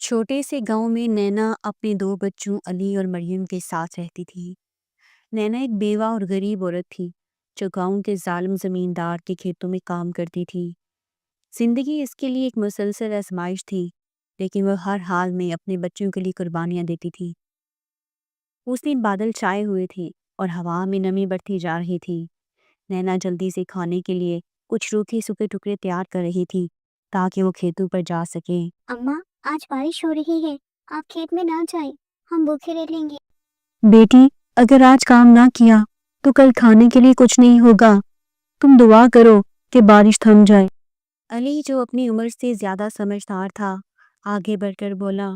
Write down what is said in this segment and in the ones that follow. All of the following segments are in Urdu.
چھوٹے سے گاؤں میں نینا اپنے دو بچوں علی اور مریم کے ساتھ رہتی تھی۔ نینا ایک بیوہ اور غریب عورت تھی جو گاؤں کے ظالم زمیندار کے کھیتوں میں کام کرتی تھی۔ زندگی اس کے لیے ایک مسلسل آزمائش تھی، لیکن وہ ہر حال میں اپنے بچوں کے لیے قربانیاں دیتی تھی۔ اس دن بادل چھائے ہوئے تھے اور ہوا میں نمی بڑھتی جا رہی تھی۔ نینا جلدی سے کھانے کے لیے کچھ روکھے سوکھے ٹکڑے تیار کر رہی تھی تاکہ وہ کھیتوں پر جا سکے۔ اماں، آج بارش ہو رہی ہے، آپ کھیت میں نہ جائیں، ہم بھوکے رہ لیں گے۔ بیٹی، اگر آج کام نہ کیا تو کل کھانے کے لیے کچھ نہیں ہوگا۔ تم دعا کرو کہ بارش تھم جائے۔ علی جو اپنی عمر سے زیادہ سمجھدار تھا آگے بڑھ کر بولا،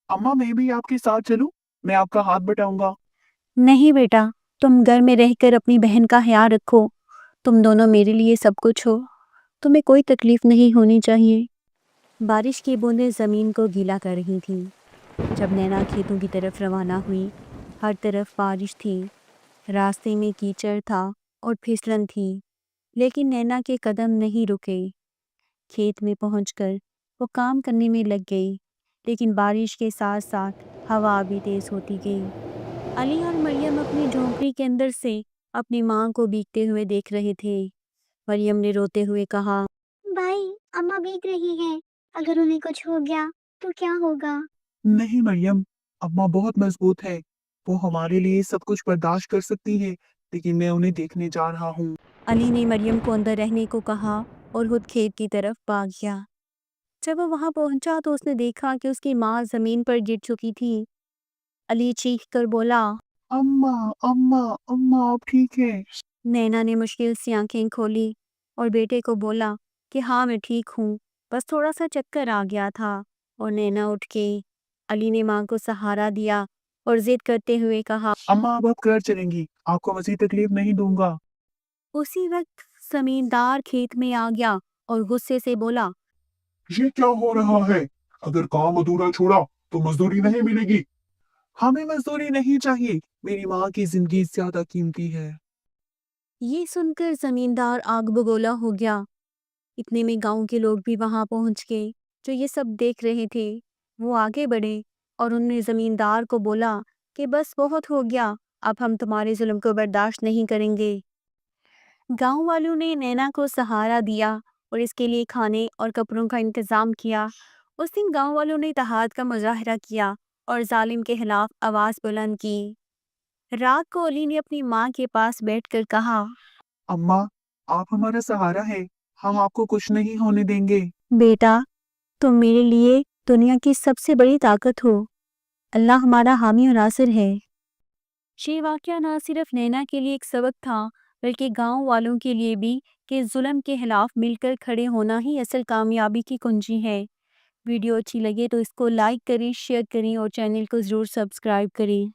اماں میں بھی آپ کے ساتھ چلوں؟ میں آپ کا ہاتھ بٹاؤں گا۔ نہیں بیٹا، تم گھر میں رہ کر اپنی بہن کا خیال رکھو۔ تم دونوں میرے لیے سب کچھ ہو، تمہیں کوئی تکلیف نہیں ہونی چاہیے۔ بارش کی بوندیں زمین کو گیلا کر رہی تھیں۔ جب نینا کھیتوں کی طرف روانہ ہوئی، ہر طرف بارش تھی، راستے میں کیچڑ تھا اور پھسلن تھی، لیکن نینا کے قدم نہیں رکے۔ کھیت میں پہنچ کر وہ کام کرنے میں لگ گئی، لیکن بارش کے ساتھ ساتھ ہوا بھی تیز ہوتی گئی۔ علی اور مریم اپنی جھونپڑی کے اندر سے اپنی ماں کو بھیگتے ہوئے دیکھ رہے تھے۔ مریم نے روتے ہوئے کہا، بھائی، اماں بھیگ رہی ہے، اگر انہیں کچھ ہو گیا تو کیا ہوگا؟ نہیں مریم، اماں بہت مضبوط ہے، وہ ہمارے لیے سب کچھ برداشت کر سکتی ہے، لیکن میں انہیں دیکھنے جا رہا ہوں۔ علی نے مریم کو اندر رہنے کو کہا اور خود کھیت کی طرف بھاگ گیا۔ جب وہ وہاں پہنچا تو اس نے دیکھا کہ اس کی ماں زمین پر گر چکی تھی۔ علی چیخ کر بولا، اماں اماں اماں آپ ٹھیک ہے؟ نینا نے مشکل سے آنکھیں کھولی اور بیٹے کو بولا کہ ہاں میں ٹھیک ہوں، بس تھوڑا سا چکر آ گیا تھا۔ اور نینا اٹھ گئی۔ علی نے ماں کو سہارا دیا اور ضد کرتے ہوئے کہا، اماں اب گھر چلیں گی، آپ کو مزید تکلیف نہیں دوں گا۔ اسی وقت زمیندار کھیت میں آ گیا اور غصے سے بولا، یہ کیا ہو رہا ہے؟ اگر کام ادھورا چھوڑا تو مزدوری نہیں ملے گی۔ ہمیں مزدوری نہیں چاہیے، میری ماں کی زندگی زیادہ قیمتی ہے۔ یہ سن کر زمیندار آگ بگولا ہو گیا۔ اتنے میں گاؤں کے لوگ بھی وہاں پہنچ گئے جو یہ سب دیکھ رہے تھے۔ وہ آگے بڑھے اور انہوں نے زمیندار کو بولا کہ بس بہت ہو گیا، اب ہم تمہارے ظلم کو برداشت نہیں کریں گے۔ گاؤں والوں نے نینا کو سہارا دیا اور اس کے لیے کھانے اور کپڑوں کا انتظام کیا۔ اس دن گاؤں والوں نے اتحاد کا مظاہرہ کیا اور ظالم کے خلاف آواز بلند کی۔ رات کو علی نے اپنی ماں کے پاس بیٹھ کر کہا، اماں آپ ہمارا سہارا ہے، ہم آپ کو کچھ نہیں ہونے دیں گے۔ بیٹا، تم میرے لیے دنیا کی سب سے بڑی طاقت ہو۔ اللہ ہمارا حامی اور ناصر ہے۔ یہ واقعہ نہ صرف نینا کے لیے ایک سبق تھا بلکہ گاؤں والوں کے لیے بھی کہ ظلم کے خلاف مل کر کھڑے ہونا ہی اصل کامیابی کی کنجی ہے۔ ویڈیو اچھی لگے تو اس کو لائک کریں، شیئر کریں اور چینل کو ضرور سبسکرائب کریں۔